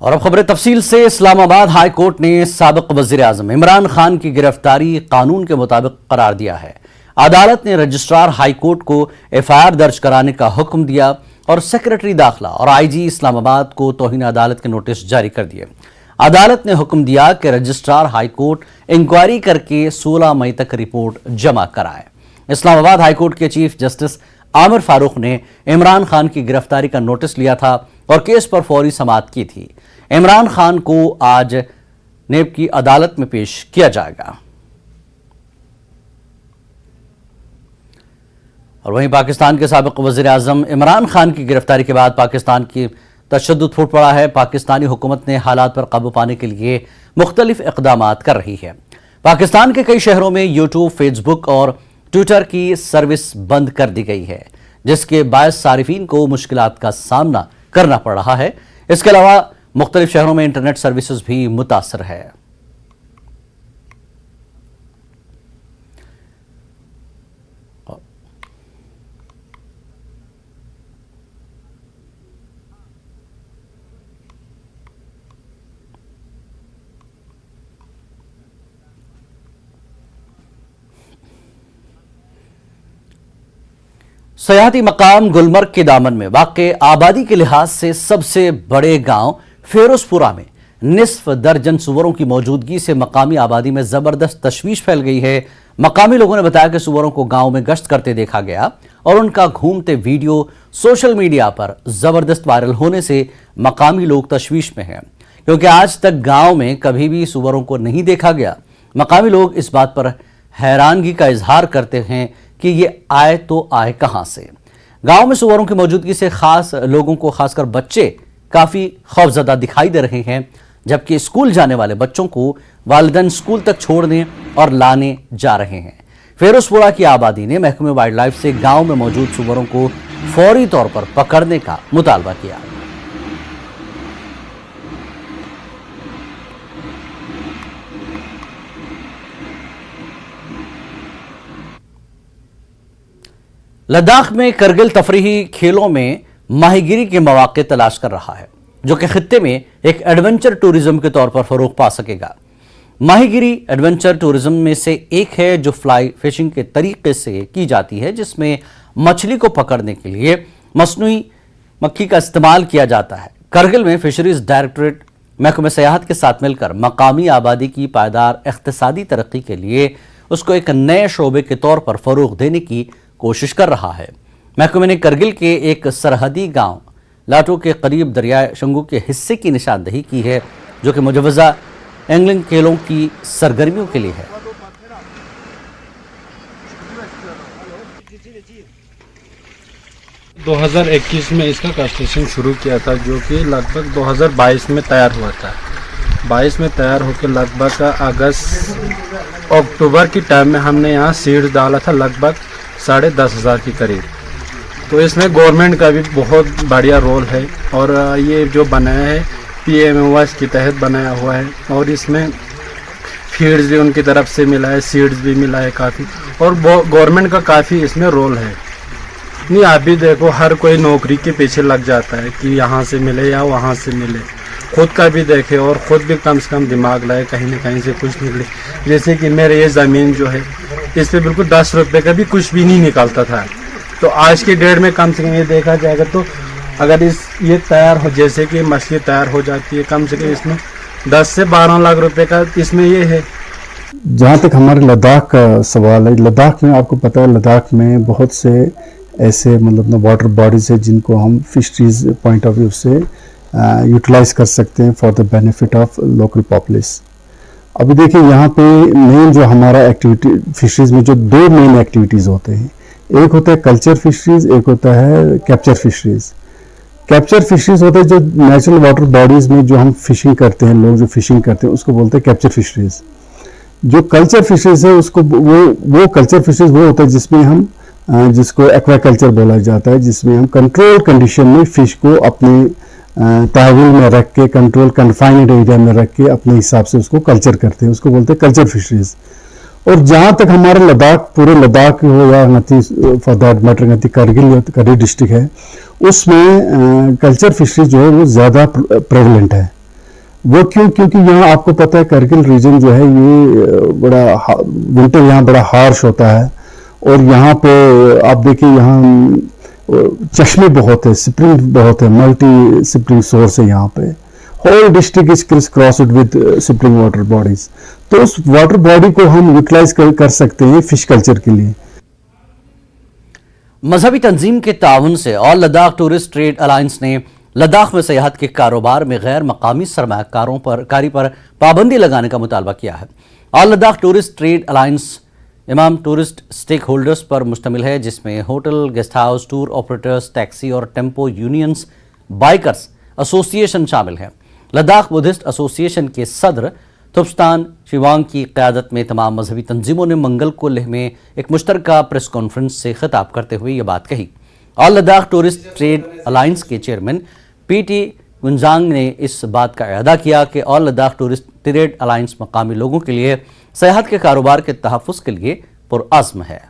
और अब खबरें तफसील से। इस्लामाबाद हाई कोर्ट ने साबिक वजीर आजम इमरान खान की गिरफ्तारी कानून के मुताबिक करार दिया है। अदालत ने रजिस्ट्रार हाई कोर्ट को एफआईआर दर्ज कराने का हुक्म दिया और सेक्रेटरी दाखिला और आईजी इस्लामाबाद को तौहीन अदालत के नोटिस जारी कर दिए। अदालत ने हुक्म दिया कि रजिस्ट्रार हाई कोर्ट इंक्वायरी करके 16 मई तक रिपोर्ट जमा कराए। इस्लामाबाद हाई कोर्ट के चीफ जस्टिस आमिर फारूक ने इमरान खान की गिरफ्तारी का नोटिस लिया था और केस पर फौरी समाअत की थी। इमरान खान को आज नेब की अदालत में पेश किया जाएगा। और वहीं पाकिस्तान के साबिक वजीर आजम इमरान खान की गिरफ्तारी के बाद पाकिस्तान की तशद्दुद फूट पड़ा है। पाकिस्तानी हुकूमत ने हालात पर काबू पाने के लिए मुख्तलिफ इक़दामात कर रही है। पाकिस्तान के कई शहरों में यूट्यूब, फेसबुक और ट्विटर की सर्विस बंद कर दी गई है, जिसके बायस सारिफीन को मुश्किलात का सामना करना पड़ रहा है। इसके अलावा मुख्तलिफ शहरों में इंटरनेट सर्विसेज भी मुतासर है। सयाहती मकाम गुलमर्ग के दामन में वाक़े आबादी के लिहाज से सबसे बड़े गांव फेरोजपुरा में निस्फ दर्जन सुअरों की मौजूदगी से मकामी आबादी में जबरदस्त तशवीश फैल गई है। मकामी लोगों ने बताया कि सुअरों को गांव में गश्त करते देखा गया और उनका घूमते वीडियो सोशल मीडिया पर जबरदस्त वायरल होने से मकामी लोग तशवीश में हैं, क्योंकि आज तक गांव में कभी भी सुअरों को नहीं देखा गया। मकामी लोग इस बात पर हैरानगी का इजहार करते हैं कि ये आए तो आए कहां से। गांव में सुअरों की मौजूदगी से खास लोगों को, खासकर बच्चे, काफी खौफजदा दिखाई दे रहे हैं, जबकि स्कूल जाने वाले बच्चों को वालिदैन स्कूल तक छोड़ने और लाने जा रहे हैं। फेरोजपुरा की आबादी ने महकमे वाइल्ड लाइफ से गांव में मौजूद सुअरों को फौरी तौर पर पकड़ने का मुतालबा किया। लद्दाख में करगिल तफरीही खेलों में माहीगिरी के मौके तलाश कर रहा है, जो कि खित्ते में एक एडवेंचर टूरिज्म के तौर पर फरोग पा सकेगा। माहीगिरी एडवेंचर टूरिज्म में से एक है जो फ्लाई फिशिंग के तरीके से की जाती है, जिसमें मछली को पकड़ने के लिए मसनूई मक्खी का इस्तेमाल किया जाता है। करगिल में फिशरीज डायरेक्टरेट महकमे सयाहत के साथ मिलकर मकामी आबादी की पायदार इक़्तिसादी तरक्की के लिए उसको एक नए शोबे के तौर पर फरोग देने की कोशिश कर रहा है। महकमे ने करगिल के एक सरहदी गांव लाटो के करीब दरियाए शंगू के हिस्से की निशानदही की है, जो कि मुजवजा एंगलिंग खेलों की सरगर्मियों के लिए है। – 2021 में इसका कंस्ट्रक्शन शुरू किया था, जो कि लगभग 2022 में तैयार हुआ था। 22 में तैयार होकर लगभग अगस्त अक्टूबर की टाइम में हमने यहाँ सीड्स डाला था, लगभग 10,500 के करीब। तो इसमें गवर्नमेंट का भी बहुत बढ़िया रोल है और ये जो बनाया है PMOS के तहत बनाया हुआ है और इसमें फीड्स भी उनकी तरफ से मिला है, सीड्स भी मिला है काफ़ी, और गवर्नमेंट का काफ़ी इसमें रोल है। नहीं, आप भी देखो, हर कोई नौकरी के पीछे लग जाता है कि यहाँ से मिले या वहाँ से मिले। खुद का भी देखे और ख़ुद भी कम से कम दिमाग लाए, कहीं ना कहीं से कुछ निकले। जैसे कि मेरे ये ज़मीन जो है, इस पर बिल्कुल 10 रुपये का भी कुछ भी नहीं निकलता था। तो आज की डेट में कम से कम ये देखा जाएगा तो अगर ये तैयार हो, जैसे कि मछली तैयार हो जाती है, कम से कम इसमें 10 से 12 लाख रुपए का इसमें ये है। जहाँ तक हमारे लद्दाख का सवाल है, लद्दाख में आपको पता है, लद्दाख में बहुत से ऐसे मतलब वाटर बॉडीज़ है जिनको हम फिशरीज पॉइंट ऑफ व्यू से यूटिलाइज कर सकते हैं for the benefit of local population. अभी देखिए, यहाँ पे मेन जो हमारा एक्टिविटी फिशरीज में जो 2 मेन एक्टिविटीज़ होते हैं, एक होता है कल्चर फिशरीज, एक होता है कैप्चर फिशरीज। कैप्चर फिशरीज होता है जो नेचुरल वाटर बॉडीज़ में जो हम फिशिंग करते हैं, लोग जो फिशिंग करते हैं उसको बोलते हैं कैप्चर फिशरीज। जो कल्चर फिशरीज है उसको वो कल्चर फिशरीज वो होता है जिसमें हम जिसको एक्वाकल्चर बोला जाता है, जिसमें हम कंट्रोल कंडीशन में फ़िश को अपने तहवील में रख के, कंट्रोल कन्फाइंड एरिया में रख के अपने हिसाब से उसको कल्चर करते हैं, उसको बोलते हैं कल्चर फिशरीज। और जहाँ तक हमारा लद्दाख, पूरे लद्दाख हो या गती फॉर दैट मैटर गती करगिल या करगिल डिस्ट्रिक्ट है, उसमें कल्चर फिशरीज जो है वो ज़्यादा प्रेवलेंट है। वो क्यों? क्योंकि यहाँ आपको पता है करगिल रीजन जो है ये बड़ा विंटर यहाँ बड़ा हार्श होता है, और यहाँ पे आप देखिए यहाँ चश्मे बहुत है, स्प्रिंग बहुत है, मल्टी स्प्रिंग सोर्स है यहाँ पे। Whole district is criss crossed with spring water bodies. तो उस वाटर बॉडी को हम यूटिलाइज कर सकते हैं फिश कल्चर के लिए। मजहबी तंजीम के ताउन से all Ladakh tourist trade alliance ने लद्दाख में सयाहत के कारोबार में गैर मकामी सरमायाकारों पर पाबंदी लगाने का मुतालबा किया है। All Ladakh tourist trade alliance इमाम टूरिस्ट स्टेक होल्डर्स पर मुश्तमिल है, जिसमें hotel, guest house, tour operators, taxi और टेम्पो यूनियंस, बाइकर्स एसोसिएशन शामिल हैं। लद्दाख बुद्धिस्ट एसोसिएशन के सदर थुप्स्तान शिवांग की क़यादत में तमाम मजहबी तंजीमों ने मंगल को लेह में एक मुश्तरका प्रेस कॉन्फ्रेंस से खिताब करते हुए ये बात कही। All Ladakh tourist trade alliance के चेयरमैन पीटी गुंजांग ने इस बात का अदा किया कि all Ladakh tourist trade alliance मकामी लोगों के लिए सयाहत के कारोबार के तहफ़्फ़ुज़ के लिए पुरअज़्म है।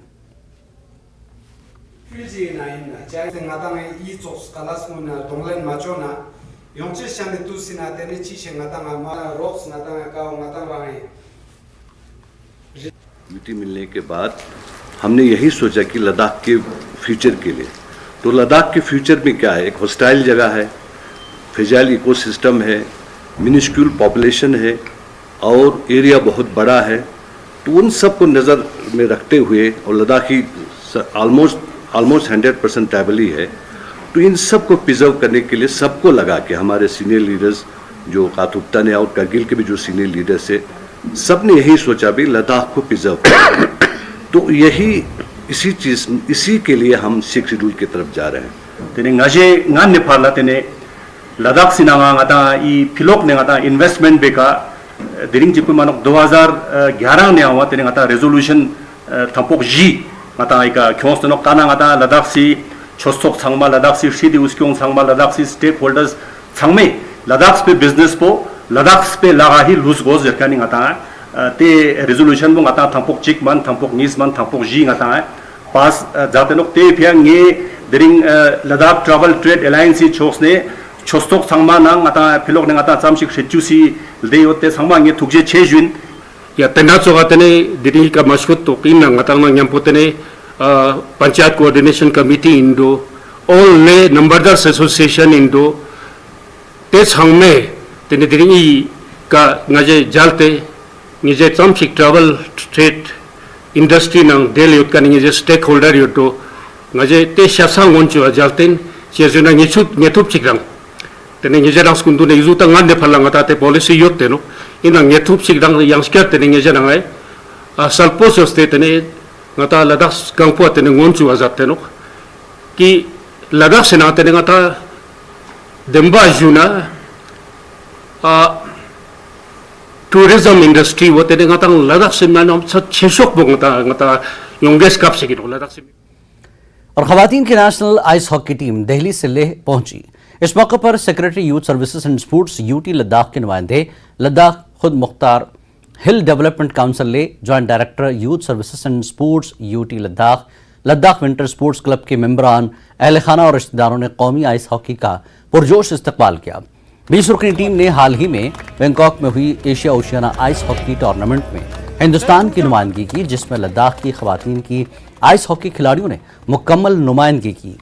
मीटिंग मिलने के बाद हमने यही सोचा कि लद्दाख के फ्यूचर के लिए, तो लद्दाख के फ्यूचर में क्या है, एक हॉस्टाइल जगह है, फ्रेजाइल इकोसिस्टम है, मिनिस्क्यूल पॉपुलेशन है और एरिया बहुत बड़ा है। तो उन सब को नज़र में रखते हुए, और लद्दाखी ऑलमोस्ट 100% ट्राइबली है, तो इन सब को प्रिजर्व करने के लिए सबको लगा के हमारे सीनियर लीडर्स जो काथुप्ता ने और करगिल के भी जो सीनियर लीडर्स है, सब ने यही सोचा भी लद्दाख को प्रिजर्व करें। तो इसी के लिए हम 6 शेड्यूल की तरफ जा रहे हैं। तेने ngaje ngan ne phala tene ladakh sinanga ngata I philok ne ngata investment beka diring jipu manok 2011 ne awa tene ngata resolution thampok ji ngata ika khos no kana ngata ladakh si chosok sangma ladakh si shidi uskyong sangma ladakh si stakeholders sangme ladakh pe business po ladakh pe laga hi lose goes yakani ngata te resolution bo ngata thampok chik man thampok nis man thampok ji ngata पास जाते लोग ते फियांगे दिरिंग Ladakh travel trade alliance छोक्स ने छोस्तोक संगमा नंग आता फिलोक ने आता चामशिक शेचुसी दे होते संगमा ये थुकजे 6 जून या तना चोगातने दिरिंग का मशकुत तो किन नंग आता नंग यंपोतने पंचायत कोऑर्डिनेशन कमेटी इंडो ऑल ले नंबरदार्स एसोसिएशन इंडो ते संगमे तेने दिरिंग का नजे जालते निजे चामशिक ट्रैवल ट्रेड इंडस्ट्री नंग डेल युत का निजे स्टेक होल्डर युतो ngaje te shasang onchu ajalten chezuna ngethup chikrang tene ngeje rang skundu ne yuta ngan de phalanga ta te policy yotte no ina ngethup chikrang yang skya tene ngeje rangai salpo soste tene ngata ladakh kangpo tene ngonchu ajatte no ki ladakh sena tene ngata demba juna tourism industry wo tene ngata ladakh se manam cheshok bongta ngata yonges kap se ki ladakh se और खवातीन की national ice hockey team Delhi से लेह पहुंची। इस मौके पर secretary youth services and sports UT Ladakh के नुमाइंदे, लद्दाख खुद मुख्तार हिल डेवलपमेंट काउंसिल ले, joint director youth services and sports UT Ladakh, Ladakh winter sports club के मेंबरान, अहल खाना और रिश्तेदारों ने कौमी आइस हॉकी का पुरजोश इस्तकबाल किया। 20 रुकनी टीम ने हाल ही में बैंकॉक में हुई Asia Oceania ice hockey tournament में हिंदुस्तान की नुमाइंदगी की, जिसमें लद्दाख की खवातीन की आइस हॉकी खिलाड़ियों ने मुकम्मल नुमाइंदगी की।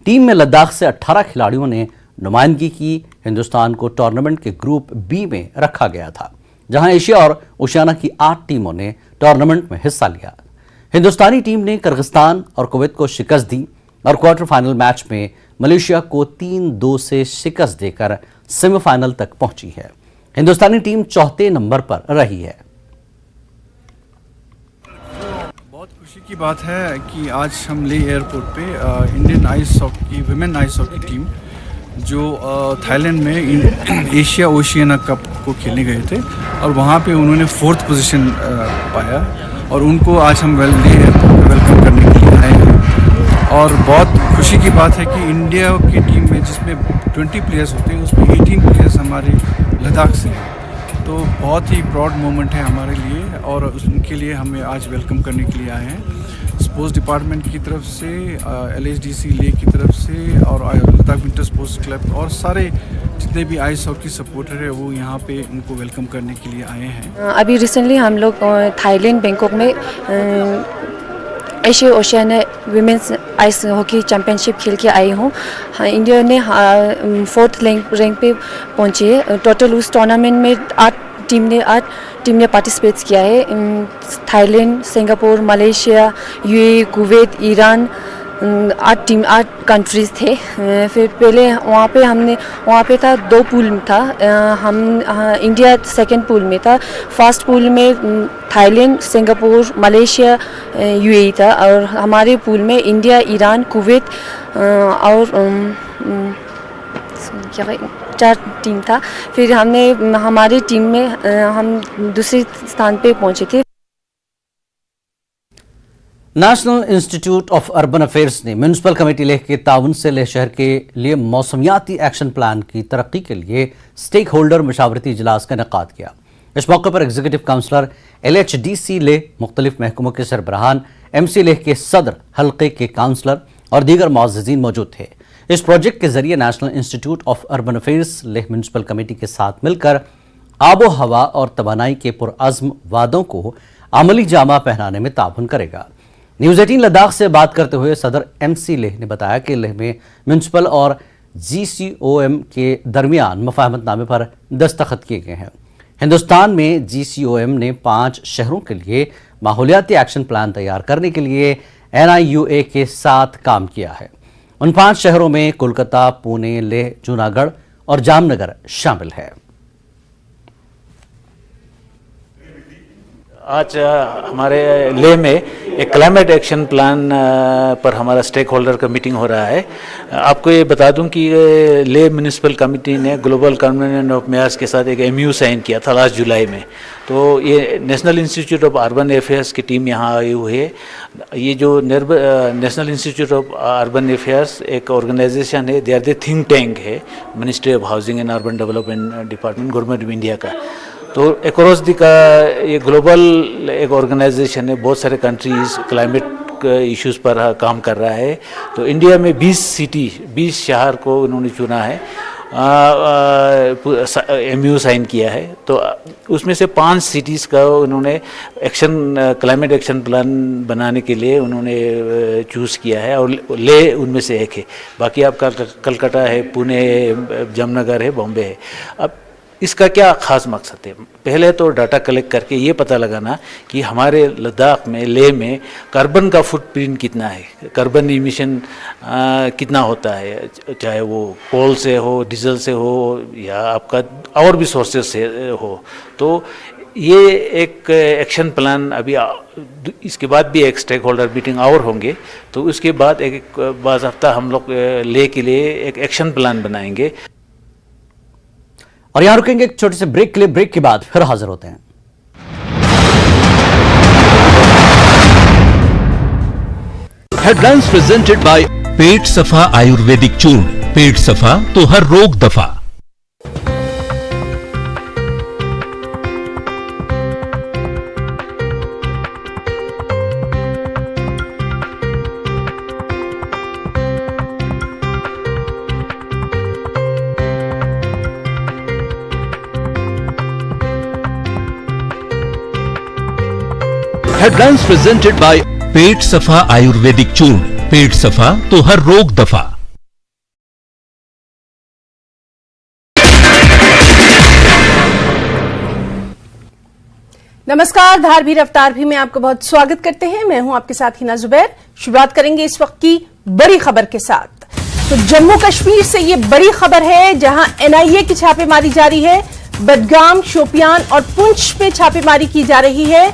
टीम में लद्दाख से 18 खिलाड़ियों ने नुमाइंदगी की। हिंदुस्तान को टूर्नामेंट के ग्रुप बी में रखा गया था, जहां एशिया और ओशियाना की 8 टीमों ने टूर्नामेंट में हिस्सा लिया। हिंदुस्तानी टीम ने किर्गिस्तान और कुवैत को शिकस्त दी और क्वार्टर फाइनल मैच में मलेशिया को 3-2 से शिकस्त देकर सेमीफाइनल तक पहुंची है। हिंदुस्तानी टीम 4थे नंबर पर रही है। बहुत खुशी की बात है कि आज हम ले एयरपोर्ट पे Indian ice hockey women ice hockey team जो थाईलैंड में एशिया ओशियाना कप को खेलने गए थे और वहाँ पे उन्होंने 4th पोजीशन पाया और उनको आज हम ले एयरपोर्ट पे वेलकम करने के लिए आए हैं। और बहुत खुशी की बात है कि इंडिया की टीम में जिसमें 20 प्लेयर्स होते हैं उसमें 18 प्लेयर्स हमारे लद्दाख से हैं। तो बहुत ही प्राउड मोमेंट है हमारे लिए और उनके लिए हमें आज वेलकम करने के लिए आए हैं। स्पोर्ट्स डिपार्टमेंट की तरफ से, LHDC ले की तरफ से और लद्दाख विंटर स्पोर्ट्स क्लब और सारे जितने भी आइस हॉकी सपोर्टर है वो यहाँ पे उनको वेलकम करने के लिए आए हैं। अभी रिसेंटली हम लोग थाईलैंड बैंकॉक में Asia Oceania women's ice hockey championship खेल के आई हूँ। हाँ, इंडिया ने 4th रैंक पे पहुँची है। टोटल उस टूर्नामेंट में 8 टीम ने पार्टिसिपेट किया है। Thailand, Singapore, Malaysia, UAE, Kuwait, Iran, 8 countries थे। फिर पहले वहाँ पे था 2 पूल था। इंडिया सेकंड पूल में था। फर्स्ट पूल में थाईलैंड, सिंगापुर, मलेशिया, यूएई था और हमारे पूल में इंडिया, ईरान, कुवैत और 4 टीम था। फिर हमारी टीम में हम दूसरे स्थान पे पहुँचे थे। National Institute of Urban affairs ने म्यूनिसिपल कमेटी लेह के ताउन से लेह शहर के लिए मौसमियाती एक्शन प्लान की तरक्की के लिए स्टेक होल्डर मशावरती इजलास का इनेकाद किया। इस मौके पर एग्जीक्यूटिव काउंसलर LHDC लेह, मुख्तलिफ महकमों के सरबराहान, MC लेह के सदर हल्के के काउंसलर और दीगर मुअज़्ज़िज़ीन मौजूद थे। इस प्रोजेक्ट के जरिए national Institute of Urban affairs Leh municipal committee के साथ मिलकर आबो हवा और तवानाई के पुरअज़्म वादों को अमली जामा पहनाने में ताउन करेगा। न्यूज़ 18 लद्दाख से बात करते हुए सदर MC लेह ने बताया कि लेह में म्यूनिसिपल और GCOM के दरमियान मफाहमतनामे पर दस्तखत किए गए हैं। हिंदुस्तान में GCOM ने 5 शहरों के लिए माहौलियाती एक्शन प्लान तैयार करने के लिए NIUA के साथ काम किया है। उन 5 शहरों में कोलकाता, पुणे, लेह, जूनागढ़ और जामनगर शामिल है। आज हमारे लेह में एक क्लाइमेट एक्शन प्लान पर हमारा स्टेक होल्डर का मीटिंग हो रहा है। आपको ये बता दूं कि लेह म्यूनिसिपल कमेटी ने ग्लोबल कन्वेंशन ऑफ मेयर्स के साथ एक MOU साइन किया था लास्ट जुलाई में। तो ये National Institute of Urban Affairs की टीम यहाँ आई हुई है। ये जो National Institute of Urban Affairs एक ऑर्गेनाइजेशन है, they are the think tank है Ministry of Housing and Urban Development department Government of India का। तो अक्रॉस दी का ये ग्लोबल एक ऑर्गेनाइजेशन है, बहुत सारे कंट्रीज क्लाइमेट इश्यूज़ पर काम कर रहा है। तो इंडिया में 20 शहर को उन्होंने चुना है, MOU साइन किया है। तो उसमें से 5 सिटीज़ का उन्होंने क्लाइमेट एक्शन प्लान बनाने के लिए उन्होंने चूज़ किया है और ले उनमें से एक है। बाकी आपका कलकत्ता है, पुणे, जामनगर है, बॉम्बे है। अब इसका क्या ख़ास मकसद है? पहले तो डाटा कलेक्ट करके ये पता लगाना कि हमारे लद्दाख में, लेह में कार्बन का फुटप्रिंट कितना है, कार्बन इमिशन कितना होता है, चाहे वो कोल से हो, डीजल से हो या आपका और भी सोर्सेज से हो। तो ये एक एक्शन प्लान अभी इसके बाद भी एक स्टेक होल्डर मीटिंग और होंगे। तो उसके बाद एक बाज़ाब्ता हम लोग लेह के लिए एक एक्शन प्लान बनाएंगे। और यहां रुकेंगे एक छोटे से ब्रेक के लिए। ब्रेक के बाद फिर हाजिर होते हैं। हेडलाइंस प्रेजेंटेड बाय पेट सफा आयुर्वेदिक चूर्ण। पेट सफा तो हर रोग दफा। हेडलाइंस प्रेजेंटेड बाय पेट सफा आयुर्वेदिक चूर्ण। पेट सफा तो हर रोग दफा। नमस्कार, धार भी रफ्तार भी में आपका बहुत स्वागत करते हैं। मैं हूं आपके साथ हिना जुबैर। शुरुआत करेंगे इस वक्त की बड़ी खबर के साथ। तो जम्मू कश्मीर से ये बड़ी खबर है, जहां NIA की छापेमारी जारी है। बडगाम, शोपियान और पुंछ में छापेमारी की जा रही है।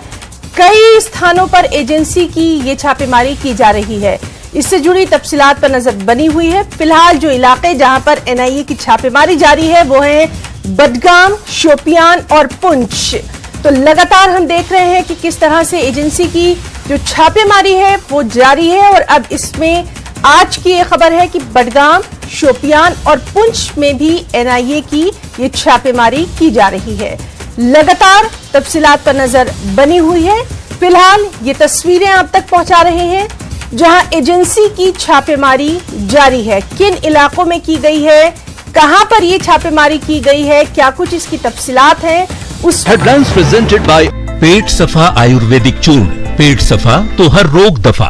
कई स्थानों पर एजेंसी की ये छापेमारी की जा रही है। इससे जुड़ी तफसीलात पर नजर बनी हुई है। फिलहाल जो इलाके जहां पर NIA की छापेमारी जारी है वो है बडगाम, शोपियान और पुंछ। तो लगातार हम देख रहे हैं कि किस तरह से एजेंसी की जो छापेमारी है वो जारी है। और अब इसमें आज की ये खबर है कि बडगाम, शोपियान और पुंछ में भी NIA की ये छापेमारी की जा रही है। लगातार तफसीलात पर नजर बनी हुई है। फिलहाल ये तस्वीरें आप तक पहुंचा रहे हैं जहां एजेंसी की छापेमारी जारी है। किन इलाकों में की गई है, कहां पर ये छापेमारी की गई है, क्या कुछ इसकी तफसीलात हैं, उस हेडलाइंस प्रेजेंटेड बाय पेट सफा आयुर्वेदिक चूर्ण। पेट सफा तो हर रोग दफा।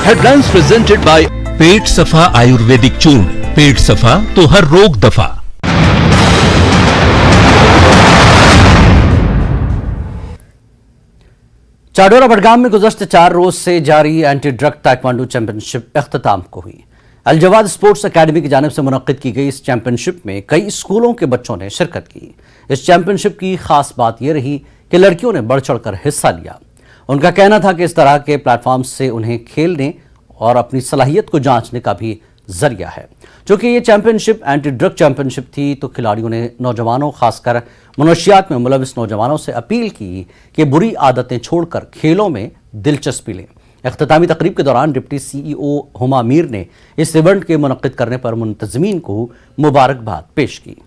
हेडलाइंस प्रेजेंटेड बाय पेट सफा आयुर्वेदिक चूर्ण। पेट सफा तो हर रोग दफा। चाडोरा बडगाम में गुज़श्ते 4 रोज से जारी एंटी ड्रग ताइक्वांडो चैंपियनशिप अख्ताम को हुई। अलजवाद स्पोर्ट्स अकेडमी की जानिब से मुनक्किद की गई इस चैंपियनशिप में कई स्कूलों के बच्चों ने शिरकत की। इस चैंपियनशिप की खास बात यह रही कि लड़कियों ने बढ़ चढ़कर हिस्सा लिया। उनका कहना था कि इस तरह के प्लेटफॉर्म से उन्हें खेलने और अपनी सलाहियत को जांचने का भी जरिया है। चूंकि ये चैंपियनशिप एंटी ड्रग चैंपियनशिप थी तो खिलाड़ियों ने नौजवानों, खासकर मनशियात में मुलविस नौजवानों से अपील की कि बुरी आदतें छोड़कर खेलों में दिलचस्पी लें। इख्तितामी तकरीब के दौरान डिप्टी CEO हुमा मीर ने इस इवेंट के मुनक्किद करने पर मुंतज़मीन को मुबारकबाद पेश की।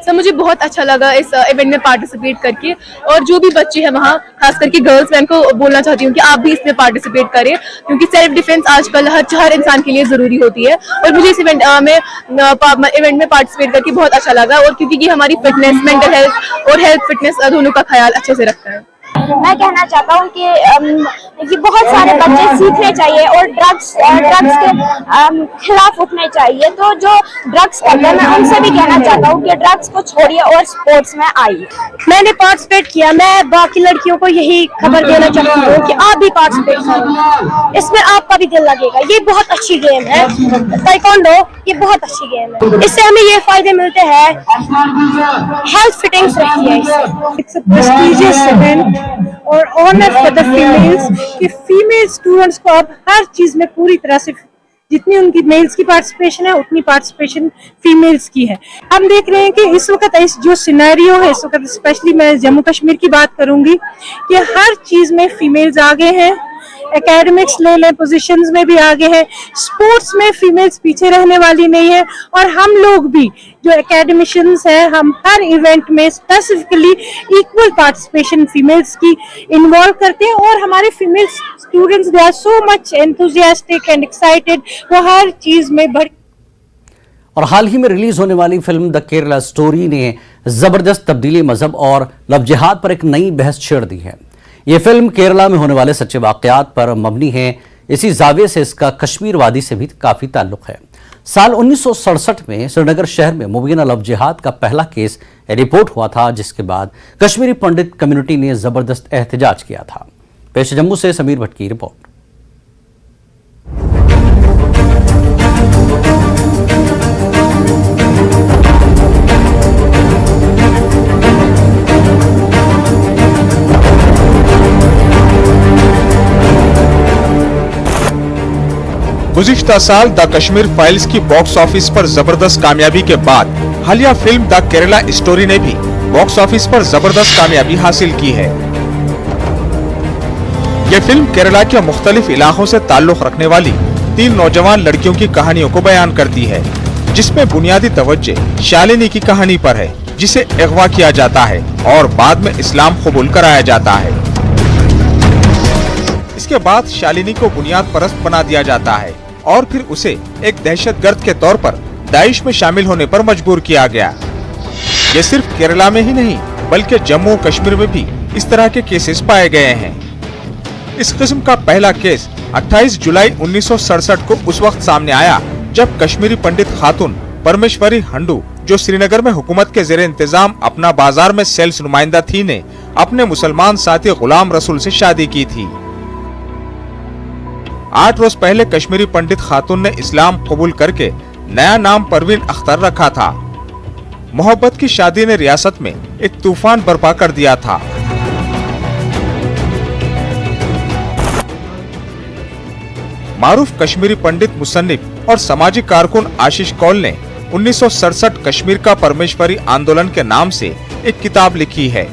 सर मुझे बहुत अच्छा लगा इस इवेंट में पार्टिसिपेट करके, और जो भी बच्चे हैं वहाँ, खास करके गर्ल्स, मैं उनको बोलना चाहती हूँ कि आप भी इसमें पार्टिसिपेट करें, क्योंकि सेल्फ डिफेंस आजकल हर इंसान के लिए जरूरी होती है। और मुझे इस इवेंट में पार्टिसिपेट करके बहुत अच्छा लगा, और क्योंकि ये हमारी फिटनेस, मेंटल हेल्थ और हेल्थ फिटनेस दोनों का ख्याल अच्छे से रखता है। मैं कहना चाहता हूँ कि ये बहुत सारे बच्चे सीखने चाहिए और ड्रग्स के खिलाफ उठने चाहिए। तो जो ड्रग्स करते हैं मैं उनसे भी कहना चाहता हूँ कि ड्रग्स को छोड़िए और स्पोर्ट्स में आइए। मैंने पार्टिसिपेट किया, मैं बाकी लड़कियों को यही खबर देना चाहती हूँ कि आप भी पार्टिसिपेट करें, इसमें आपका भी दिल लगेगा। ये बहुत अच्छी गेम है ताइक्वांडो, ये बहुत अच्छी गेम है। इससे हमें ये फायदे मिलते हैं, हेल्थ फिटिंग्स रहती है इससे। इट्स अ प्रेस्टिजियस इवेंट और ऑनर फॉर द फीमेल्स कि फीमेल स्टूडेंट्स को अब हर चीज में पूरी तरह से जितनी उनकी मेल्स की पार्टिसिपेशन है उतनी पार्टिसिपेशन फीमेल्स की है। हम देख रहे हैं कि इस वक्त इस जो सिनेरियो है, इस वक्त स्पेशली मैं जम्मू कश्मीर की बात करूंगी कि हर चीज में फीमेल्स आगे हैं। एकेडमिक्स ले लें, पोजीशंस में भी आगे हैं, स्पोर्ट्स में फीमेल्स पीछे रहने वाली नहीं है। और हम लोग भी जो एकेडमिशियंस हैं, हम हर इवेंट में स्पेसिफिकली इक्वल पार्टिसिपेशन फीमेल्स की इन्वॉल्व करते हैं। और हमारे female students they are so much enthusiastic and excited, वो हर चीज में बढ़। और हाल ही में रिलीज होने वाली फिल्म द केरला स्टोरी ने जबरदस्त तब्दीली, मजहब और लव जिहाद पर एक नई बहस छेड़ दी है। ये फिल्म केरला में होने वाले सच्चे वाकयात पर मबनी है। इसी जाविये से इसका कश्मीर वादी से भी काफी ताल्लुक है। साल 1967 में श्रीनगर शहर में मुबीना लव जिहाद का पहला केस रिपोर्ट हुआ था, जिसके बाद कश्मीरी पंडित कम्युनिटी ने जबरदस्त एहतजाज किया था। पेश जम्मू से समीर भट्ट की रिपोर्ट। गुज़िश्ता साल द कश्मीर फाइल्स की बॉक्स ऑफिस पर जबरदस्त कामयाबी के बाद हालिया फिल्म द केरला स्टोरी ने भी बॉक्स ऑफिस पर जबरदस्त कामयाबी हासिल की है। ये फिल्म केरला के मुख्तलिफ इलाकों से ताल्लुक रखने वाली 3 नौजवान लड़कियों की कहानियों को बयान करती है, जिसमें बुनियादी तवज्जो शालिनी की कहानी पर है, जिसे अगवा किया जाता है और बाद में इस्लाम कबूल कराया जाता है। इसके बाद शालिनी को बुनियाद परस्त बना दिया जाता है और फिर उसे एक दहशतगर्द के तौर पर दाइश में शामिल होने पर मजबूर किया गया। ये सिर्फ केरला में ही नहीं बल्कि जम्मू कश्मीर में भी इस तरह के केसेस पाए गए हैं। इस किस्म का पहला केस 28 जुलाई 1967 को उस वक्त सामने आया जब कश्मीरी पंडित खातून परमेश्वरी हंडू, जो श्रीनगर में हुकूमत के ज़ेरे इंतजाम अपना बाजार में सेल्स नुमाइंदा थी, ने अपने मुसलमान साथी गुलाम रसूल से शादी की थी। 8 रोज पहले कश्मीरी पंडित खातून ने इस्लाम कबूल करके नया नाम परवीन अख्तर रखा था। मोहब्बत की शादी ने रियासत में एक तूफान बर्पा कर दिया था। मारूफ कश्मीरी पंडित, मुसन्निफ और सामाजिक कारकुन आशीष कौल ने 1967 कश्मीर का परमेश्वरी आंदोलन के नाम से एक किताब लिखी है,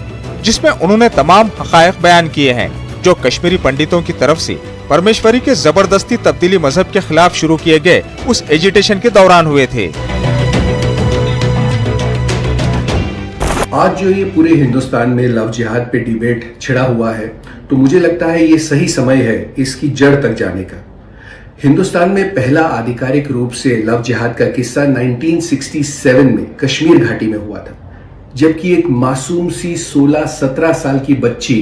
जिसमें उन्होंने तमाम हकायक बयान किए हैं जो कश्मीरी पंडितों की तरफ से परमेश्वरी के जबरदस्ती तब्दीली मजहब के खिलाफ शुरू किए गए उस एजिटेशन के दौरान हुए थे। आज जो ये पूरे हिंदुस्तान में लव जिहाद पे डिबेट छिड़ा हुआ है, तो मुझे लगता है ये सही समय है इसकी जड़ तक जाने का। हिंदुस्तान में पहला आधिकारिक रूप से लव जिहाद का किस्सा 1967 में कश्मीर घाटी में हुआ था, जबकि एक मासूम सी 16-17 साल की बच्ची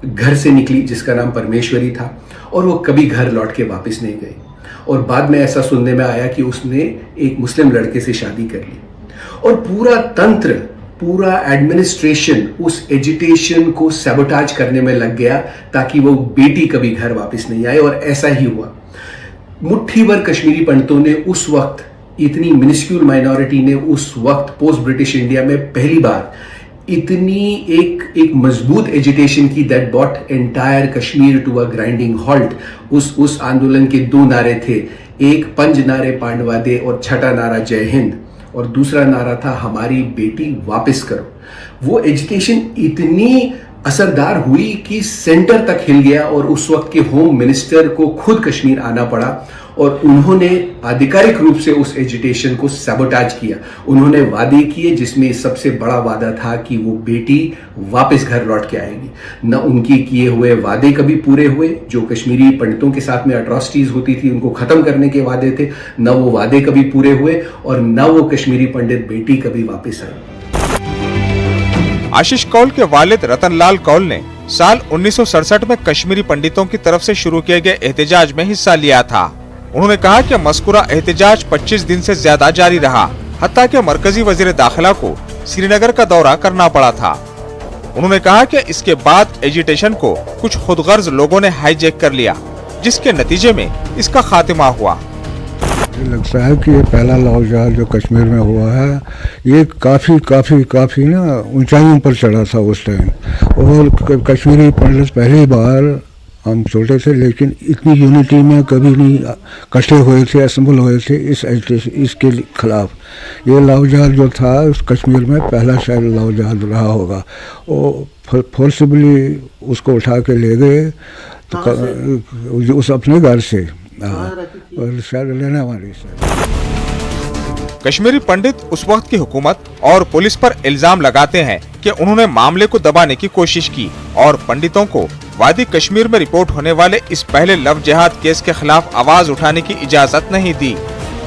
घर से निकली जिसका नाम परमेश्वरी था, और वो कभी घर लौट के वापस नहीं गई। और बाद में ऐसा सुनने में आया कि उसने एक मुस्लिम लड़के से शादी कर ली, और पूरा तंत्र, पूरा एडमिनिस्ट्रेशन उस एजिटेशन को सैबोटाज करने में लग गया ताकि वो बेटी कभी घर वापस नहीं आए। और ऐसा ही हुआ। मुट्ठी भर कश्मीरी पंडितों ने उस वक्त, इतनी मिनिस्क्यूल माइनॉरिटी ने उस वक्त पोस्ट ब्रिटिश इंडिया में पहली बार इतनी एक मजबूत एजिटेशन की that brought entire Kashmir to a grinding halt. उस आंदोलन के 2 नारे थे, एक पंज नारे पांडवा दे और छठा नारा जय हिंद, और दूसरा नारा था हमारी बेटी वापस करो। वो एजुकेशन इतनी असरदार हुई कि सेंटर तक हिल गया, और उस वक्त के होम मिनिस्टर को खुद कश्मीर आना पड़ा, और उन्होंने आधिकारिक रूप से उस एजुटेशन को सैबोटाज किया। उन्होंने वादे किए जिसमें सबसे बड़ा वादा था कि वो बेटी वापस घर लौट के आएगी। न उनके किए हुए वादे कभी पूरे हुए, जो कश्मीरी पंडितों के साथ में अट्रॉसिटीज होती थी उनको खत्म करने के वादे थे, न वो वादे कभी पूरे हुए, और न वो कश्मीरी पंडित बेटी कभी वापस आई। आशीष कौल के वालिद रतनलाल कौल ने साल 1967 में कश्मीरी पंडितों की तरफ से शुरू किए गए एहतजाज में हिस्सा लिया था। उन्होंने कहा कि मज़कूरा एहतजाज 25 दिन से ज्यादा जारी रहा, हत्ता कि मरकजी वजीर दाखिला को श्रीनगर का दौरा करना पड़ा था। उन्होंने कहा कि इसके बाद एजिटेशन को कुछ खुदगर्ज लोगों ने हाईजैक कर लिया, जिसके नतीजे में इसका खात्मा हुआ। मुझे लगता है कि ये पहला लव जिहाद जो कश्मीर में हुआ है, ये काफ़ी ना ऊंचाइयों पर चढ़ा था उस टाइम। और कश्मीरी पंडित पहली बार, हम छोटे थे लेकिन इतनी यूनिटी में कभी नहीं इकट्ठे हुए थे, असेंबल हुए थे इसके खिलाफ। ये लव जिहाद जो था उस कश्मीर में पहला शायद लव जिहाद रहा होगा। वो फोर्सिबली उसको उठा के ले गए तो उस अपने घर से, और शायद लेने वाली से। कश्मीरी पंडित उस वक्त की हुकूमत और पुलिस पर इल्जाम लगाते हैं कि उन्होंने मामले को दबाने की कोशिश की और पंडितों को वादी कश्मीर में रिपोर्ट होने वाले इस पहले लव जिहाद केस के खिलाफ आवाज उठाने की इजाजत नहीं दी।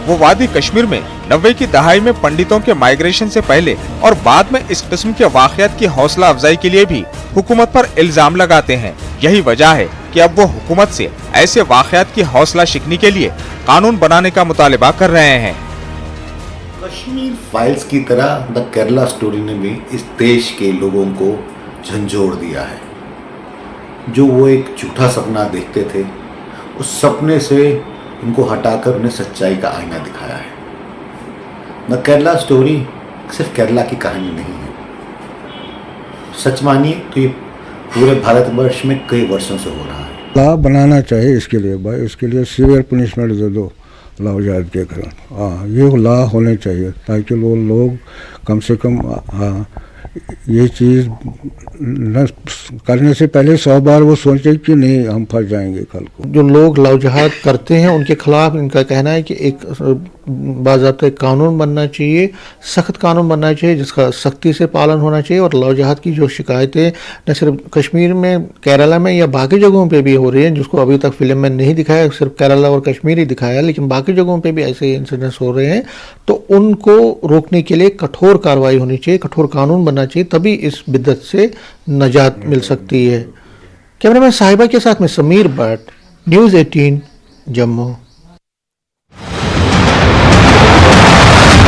वो वादी कश्मीर में 90 की दहाई में पंडितों के माइग्रेशन से पहले और बाद में इस किस्म के वाक़यात की हौसला अफजाई के लिए भी हुकूमत पर इल्जाम लगाते हैं। यही वजह है कि अब वो हुकूमत से ऐसे वाक़यात की हौसला शिकनी के लिए कानून बनाने का मुतालिबा कर रहे हैं। कश्मीर फाइल्स की तरह द केरला स्टोरी ने भी इस देश के लोगों को झंझोड़ दिया है। जो वो एक झूठा सपना देखते थे, उस सपने से उनको हटाकर उन्हें सच्चाई का आईना दिखाया है। द केरला स्टोरी सिर्फ केरला की कहानी नहीं है। सच मानिए तो ये पूरे भारतवर्ष में कई वर्षों से हो रहा है। ला बनाना चाहिए इसके लिए भाई, इसके लिए सीवियर पनिशमेंट दे दो लव जिहाद के कारण। हाँ, ये ला होने चाहिए ताकि वो लोग कम से कम ये चीज़ न करने से पहले 100 बार वो सोचे कि नहीं हम फंस जाएंगे कल को। जो लोग लव जिहाद करते हैं उनके खिलाफ इनका कहना है कि एक बाज़ाब्ता कानून बनना चाहिए, सख्त कानून बनना चाहिए जिसका सख्ती से पालन होना चाहिए। और लव जिहाद की जो शिकायतें न सिर्फ कश्मीर में, केरला में या बाकी जगहों पे भी हो रही हैं, जिसको अभी तक फिल्म में नहीं दिखाया, सिर्फ केरला और कश्मीर ही दिखाया, लेकिन बाकी जगहों पे भी ऐसे इंसिडेंट्स हो रहे हैं, तो उनको रोकने के लिए कठोर कार्रवाई होनी चाहिए, कठोर कानून बनना चाहिए, तभी इस बिद्दत से नजात मिल सकती है। कैमरामैन साहिबा के साथ में समीर भट्ट, न्यूज़ 18 जम्मू।